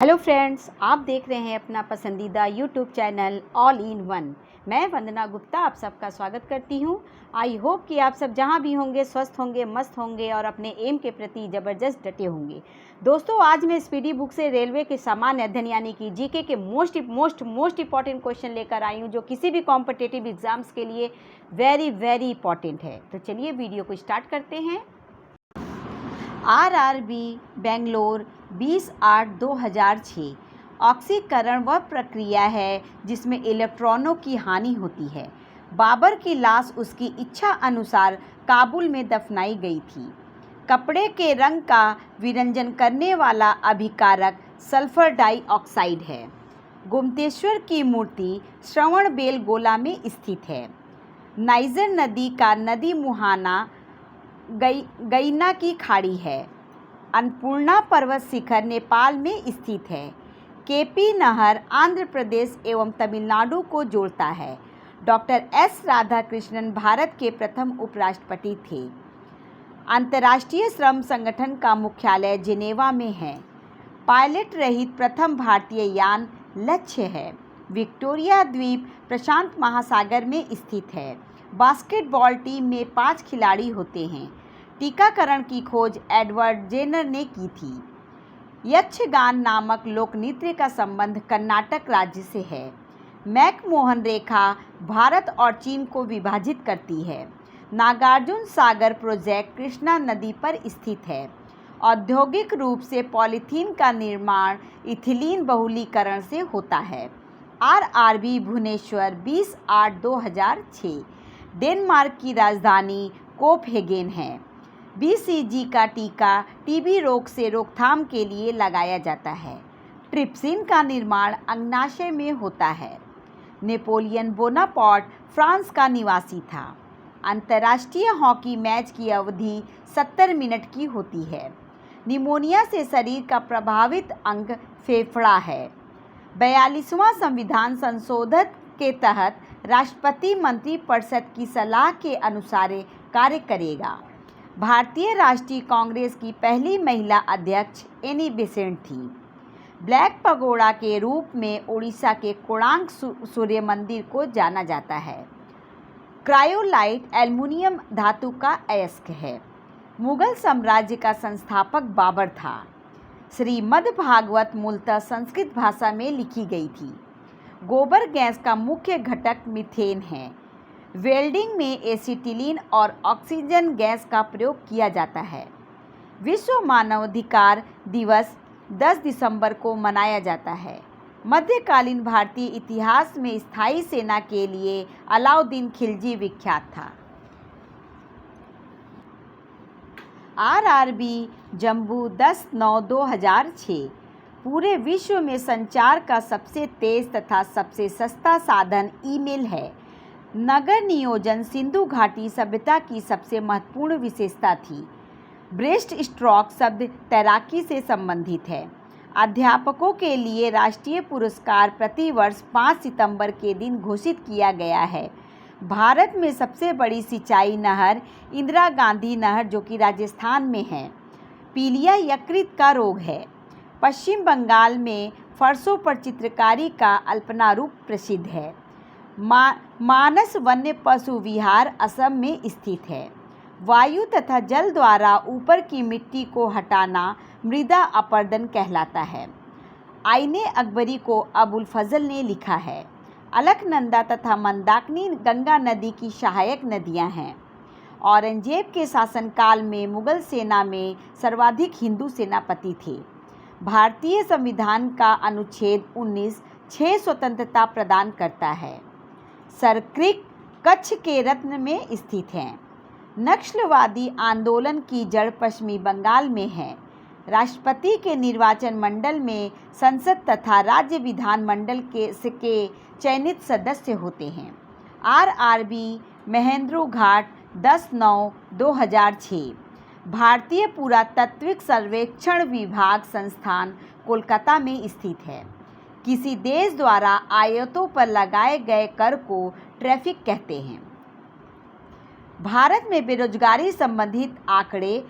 Hello friends, आप देख रहे हैं अपना पसंदीदा YouTube channel all in one. मैं वंदना गुप्ता आप सबका स्वागत करती हूं। आई होप कि आप सब जहां भी होंगे स्वस्थ होंगे, मस्त होंगे और अपने एम के प्रति ज़बरदस्त डटे होंगे। दोस्तों, आज मैं स्पीडी बुक से रेलवे के सामान्य अध्ययन यानी कि जीके के मोस्ट इंपॉर्टेंट क्वेश्चन लेकर आई हूँ, जो किसी भी कॉम्पिटिटिव एग्जाम्स के लिए वेरी इंपॉर्टेंट है। तो चलिए वीडियो को स्टार्ट करते हैं। आरआरबी बेंगलोर 20/8/2006। ऑक्सीकरण वह प्रक्रिया है जिसमें इलेक्ट्रॉनों की हानि होती है। बाबर की लाश उसकी इच्छा अनुसार काबुल में दफनाई गई थी। कपड़े के रंग का विरंजन करने वाला अभिकारक सल्फर डाइऑक्साइड है। गोमतेश्वर की मूर्ति श्रवणबेलगोला में स्थित है। नाइजर नदी का नदी मुहाना गयना की खाड़ी है। अन्नपूर्णा पर्वत शिखर नेपाल में स्थित है। केपी नहर आंध्र प्रदेश एवं तमिलनाडु को जोड़ता है। डॉक्टर एस राधाकृष्णन भारत के प्रथम उपराष्ट्रपति थे। अंतर्राष्ट्रीय श्रम संगठन का मुख्यालय जिनेवा में है। पायलट रहित प्रथम भारतीय यान लक्ष्य है। विक्टोरिया द्वीप प्रशांत महासागर में स्थित है। बास्केटबॉल टीम में 5 खिलाड़ी होते हैं। टीकाकरण की खोज एडवर्ड जेनर ने की थी। यक्षगान नामक लोक नृत्य का संबंध कर्नाटक राज्य से है। मैकमोहन रेखा भारत और चीन को विभाजित करती है। नागार्जुन सागर प्रोजेक्ट कृष्णा नदी पर स्थित है। औद्योगिक रूप से पॉलीथीन का निर्माण इथिलीन बहुलीकरण से होता है। आरआरबी भुवनेश्वर 20/8/2006। डेनमार्क की राजधानी कोपहेगेन है। बीसीजी का टीका टीबी रोग से रोकथाम के लिए लगाया जाता है। ट्रिप्सिन का निर्माण अग्नाशय में होता है। नेपोलियन बोनापार्ट फ्रांस का निवासी था। अंतर्राष्ट्रीय हॉकी मैच की अवधि 70 मिनट की होती है। निमोनिया से शरीर का प्रभावित अंग फेफड़ा है। 42वां संविधान संशोधन के तहत राष्ट्रपति मंत्रिपरिषद की सलाह के अनुसार कार्य करेगा। भारतीय राष्ट्रीय कांग्रेस की पहली महिला अध्यक्ष एनी बेसेंट थी। ब्लैक पगोड़ा के रूप में उड़ीसा के कोणार्क सूर्य मंदिर को जाना जाता है। क्रायोलाइट एल्युमिनियम धातु का अयस्क है। मुगल साम्राज्य का संस्थापक बाबर था। श्रीमद्भागवत मूलतः संस्कृत भाषा में लिखी गई थी। गोबर गैस का मुख्य घटक मीथेन है। वेल्डिंग में एसिटिलीन और ऑक्सीजन गैस का प्रयोग किया जाता है। विश्व मानवाधिकार दिवस 10 दिसंबर को मनाया जाता है। मध्यकालीन भारतीय इतिहास में स्थायी सेना के लिए अलाउद्दीन खिलजी विख्यात था। आरआरबी जम्मू 10/9/2006। पूरे विश्व में संचार का सबसे तेज तथा सबसे सस्ता साधन ईमेल है। नगर नियोजन सिंधु घाटी सभ्यता की सबसे महत्वपूर्ण विशेषता थी। ब्रेस्ट स्ट्रोक शब्द तैराकी से संबंधित है। अध्यापकों के लिए राष्ट्रीय पुरस्कार प्रतिवर्ष 5 सितंबर के दिन घोषित किया गया है। भारत में सबसे बड़ी सिंचाई नहर इंदिरा गांधी नहर, जो कि राजस्थान में है। पीलिया यकृत का रोग है। पश्चिम बंगाल में फर्शों पर चित्रकारी का अल्पना रूप प्रसिद्ध है। मानस वन्य पशु विहार असम में स्थित है। वायु तथा जल द्वारा ऊपर की मिट्टी को हटाना मृदा अपरदन कहलाता है। आईने अकबरी को अबुल फजल ने लिखा है। अलकनंदा तथा मंदाकिनी गंगा नदी की सहायक नदियां हैं। औरंगजेब के शासनकाल में मुगल सेना में सर्वाधिक हिंदू सेनापति थे। भारतीय संविधान का अनुच्छेद 19 6 स्वतंत्रता प्रदान करता है। सरक्रिक कच्छ के रत्न में स्थित हैं। नक्सलवादी आंदोलन की जड़ पश्चिमी बंगाल में है। राष्ट्रपति के निर्वाचन मंडल में संसद तथा राज्य विधान मंडल के चयनित सदस्य होते हैं। आरआरबी महेंद्रू घाट 10/9/2006। भारतीय पुरातात्विक सर्वेक्षण विभाग संस्थान कोलकाता में स्थित है। किसी देश द्वारा आयातों पर लगाए गए कर को टैरिफ कहते हैं। भारत में बेरोजगारी संबंधित आंकड़े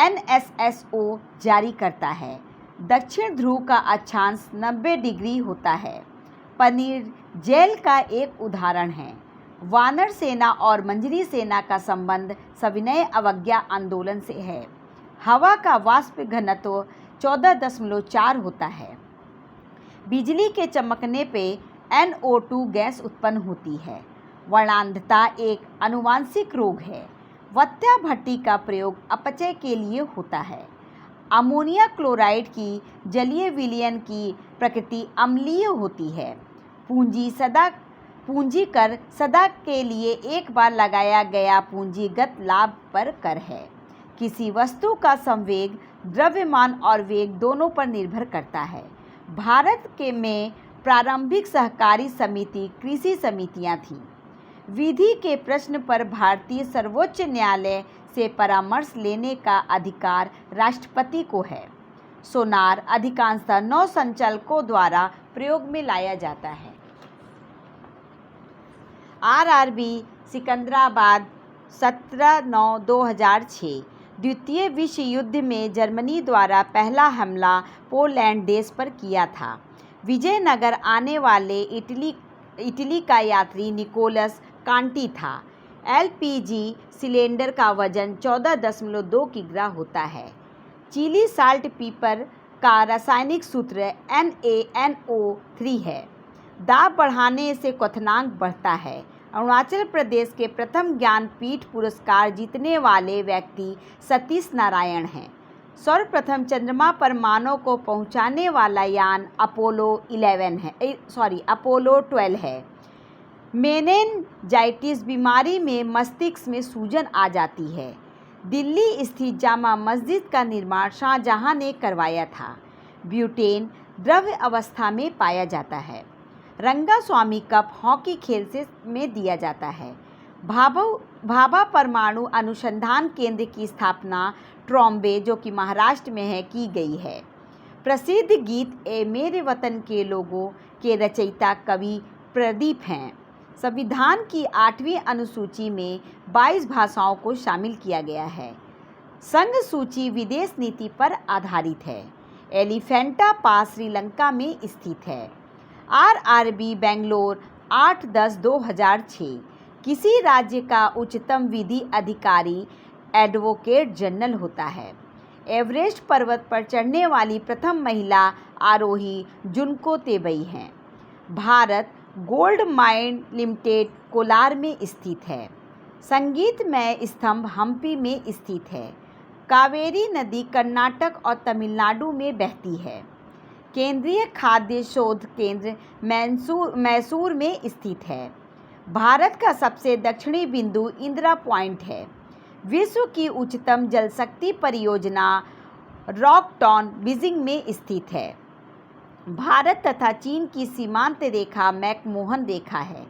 NSSO जारी करता है। दक्षिण ध्रुव का अक्षांश 90 डिग्री होता है। पनीर जेल का एक उदाहरण है। वानर सेना और मंजरी सेना का संबंध सविनय अवज्ञा आंदोलन से है। हवा का वाष्प घनत्व 14.4 होता है। बिजली के चमकने पे NO2 गैस उत्पन्न होती है। वर्णांधता एक आनुवांशिक रोग है। वत्या भट्टी का प्रयोग अपचय के लिए होता है। अमोनिया क्लोराइड की जलीय विलयन की प्रकृति अम्लीय होती है। पूंजी कर सदा के लिए एक बार लगाया गया पूंजीगत लाभ पर कर है। किसी वस्तु का संवेग द्रव्यमान और वेग दोनों पर निर्भर करता है। भारत में प्रारंभिक सहकारी समिति कृषि समितियां थीं। विधि के प्रश्न पर भारतीय सर्वोच्च न्यायालय से परामर्श लेने का अधिकार राष्ट्रपति को है। सोनार अधिकांशतः नौसंचालकों द्वारा प्रयोग में लाया जाता है। RRB सिकंदराबाद 17/9/2006। द्वितीय विश्व युद्ध में जर्मनी द्वारा पहला हमला पोलैंड देश पर किया था। विजयनगर आने वाले इटली का यात्री निकोलस कांटी था। LPG सिलेंडर का वजन 14.2 किग्रा होता है। चिली साल्ट पीपर का रासायनिक सूत्र NaNO3 है। दाब बढ़ाने से क्वथनांक बढ़ता है। अरुणाचल प्रदेश के प्रथम ज्ञानपीठ पुरस्कार जीतने वाले व्यक्ति सतीश नारायण हैं। सर्वप्रथम चंद्रमा पर मानव को पहुंचाने वाला यान अपोलो 12 है। मेनिनजाइटिस बीमारी में मस्तिष्क में सूजन आ जाती है। दिल्ली स्थित जामा मस्जिद का निर्माण शाहजहां ने करवाया था। ब्यूटेन द्रव्य अवस्था में पाया जाता है। रंगास्वामी कप हॉकी खेल में दिया जाता है। भाभा परमाणु अनुसंधान केंद्र की स्थापना ट्रॉम्बे, जो कि महाराष्ट्र में है, की गई है। प्रसिद्ध गीत ए मेरे वतन के लोगों के रचयिता कवि प्रदीप हैं। संविधान की 8वीं अनुसूची में 22 भाषाओं को शामिल किया गया है। संघ सूची विदेश नीति पर आधारित है। एलिफेंटा पास श्रीलंका में स्थित है। RRB बेंगलोर 8/10/2006। किसी राज्य का उच्चतम विधि अधिकारी एडवोकेट जनरल होता है। एवरेस्ट पर्वत पर चढ़ने वाली प्रथम महिला आरोही जुनको तेबई हैं। Bharat gold mine limited Kolar में स्थित है। संगीतमय स्तंभ हम्पी में स्थित है। कावेरी नदी कर्नाटक और तमिलनाडु में बहती है। केंद्रीय खाद्य शोध केंद्र मैसूर में स्थित है। भारत का सबसे दक्षिणी बिंदु इंदिरा पॉइंट है। विश्व की उच्चतम जलशक्ति परियोजना रॉकटॉन बीजिंग में स्थित है। भारत तथा चीन की सीमांत रेखा मैकमोहन रेखा है।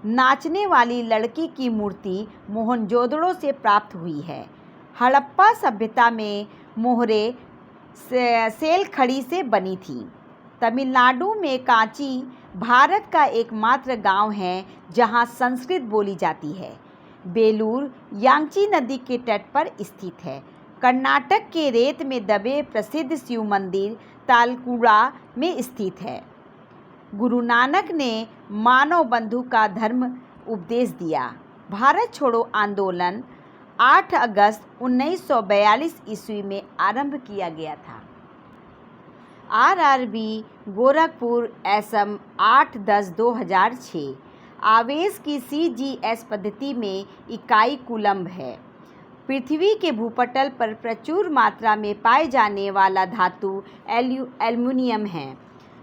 नाचने वाली लड़की की मूर्ति मोहनजोदड़ो से प्राप्त हुई है। हड़प्पा सभ्यता में मोहरें सेल खड़ी से बनी थी। तमिलनाडु में कांची भारत का एकमात्र गांव है जहां संस्कृत बोली जाती है। बेलूर यांची नदी के तट पर स्थित है। कर्नाटक के रेत में दबे प्रसिद्ध शिव मंदिर तालकुड़ा में स्थित है। गुरु नानक ने मानव बंधु का धर्म उपदेश दिया। भारत छोड़ो आंदोलन 8 अगस्त 1942 ईस्वी में आरंभ किया गया था। RRB गोरखपुर असम 8/10/2006। आवेश की CGS पद्धति में इकाई कूलम्ब है। पृथ्वी के भूपटल पर प्रचुर मात्रा में पाए जाने वाला धातु एल्युमिनियम है।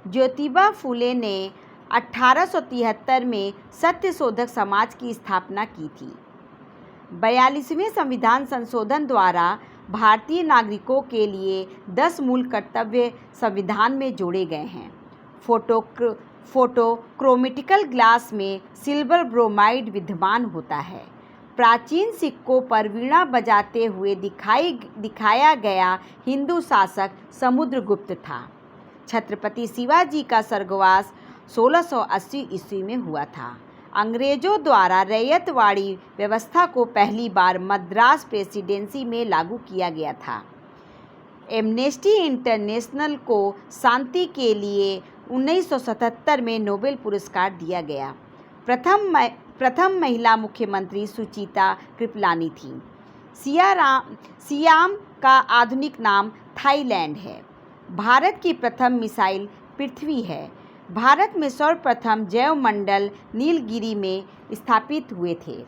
ज्योतिबा फुले ने 1873 में सत्यशोधक समाज की स्थापना की थी। 42वें संविधान संशोधन द्वारा भारतीय नागरिकों के लिए 10 मूल कर्तव्य संविधान में जोड़े गए हैं। फोटोक्रोमेटिकल ग्लास में सिल्वर ब्रोमाइड विद्यमान होता है। प्राचीन सिक्कों पर वीणा बजाते हुए दिखाया गया हिंदू शासक समुद्रगुप्त था। छत्रपति शिवाजी का स्वर्गवास 1680 ईस्वी में हुआ था। अंग्रेजों द्वारा रैयतवाड़ी व्यवस्था को पहली बार मद्रास प्रेसिडेंसी में लागू किया गया था। एम्नेस्टी इंटरनेशनल को शांति के लिए 1977 में नोबेल पुरस्कार दिया गया। प्रथम महिला मुख्यमंत्री सुचित्रा कृपलानी थी। सियाम का आधुनिक नाम थाईलैंड है। भारत की प्रथम मिसाइल पृथ्वी है। भारत में सर्वप्रथम जैव मंडल नीलगिरी में स्थापित हुए थे।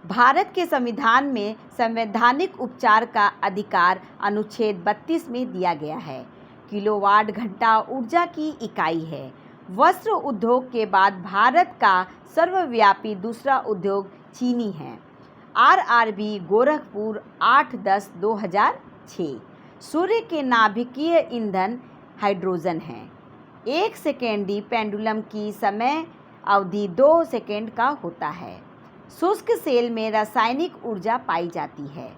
भारत के संविधान में संवैधानिक उपचार का अधिकार अनुच्छेद 32 में दिया गया है। किलोवाट घंटा ऊर्जा की इकाई है। वस्त्र उद्योग के बाद भारत का सर्वव्यापी दूसरा उद्योग चीनी है। RRB गोरखपुर 8/10/2006। सूर्य के नाभिकीय ईंधन हाइड्रोजन है। 1 सेकेंडी पेंडुलम की समय अवधि 2 सेकेंड का होता है। शुष्क सेल में रासायनिक ऊर्जा पाई जाती है।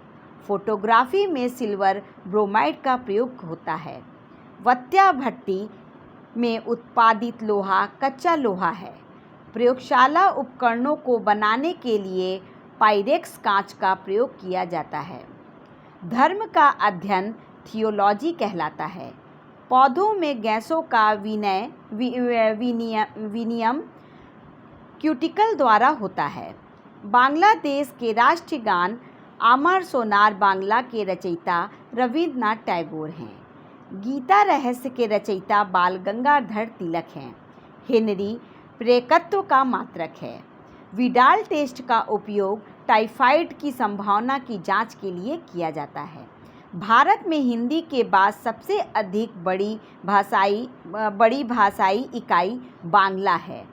फोटोग्राफी में सिल्वर ब्रोमाइड का प्रयोग होता है। वत्या भट्टी में उत्पादित लोहा कच्चा लोहा है। प्रयोगशाला उपकरणों को बनाने के लिए पाइरेक्स कांच का प्रयोग किया जाता है। धर्म का अध्ययन थियोलॉजी कहलाता है। पौधों में गैसों का विनियम क्यूटिकल द्वारा होता है। बांग्लादेश के राष्ट्रीय गान आमर सोनार बांग्ला के रचयिता रविन्द्रनाथ टैगोर हैं। गीता रहस्य के रचयिता बाल गंगाधर तिलक हैं। हेनरी प्रेकत्व का मात्रक है। विडाल टेस्ट का उपयोग टाइफाइड की संभावना की जांच के लिए किया जाता है। भारत में हिंदी के बाद सबसे अधिक बड़ी भाषाई इकाई बांग्ला है।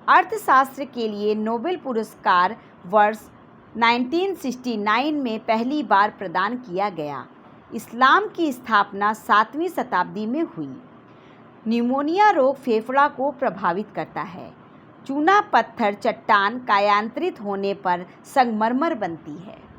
अर्थशास्त्र के लिए नोबेल पुरस्कार वर्ष 1969 में पहली बार प्रदान किया गया। इस्लाम की स्थापना 7वीं शताब्दी में हुई। न्यूमोनिया रोग फेफड़ा को प्रभावित करता है। चूना पत्थर चट्टान कायांतरित होने पर संगमरमर बनती है।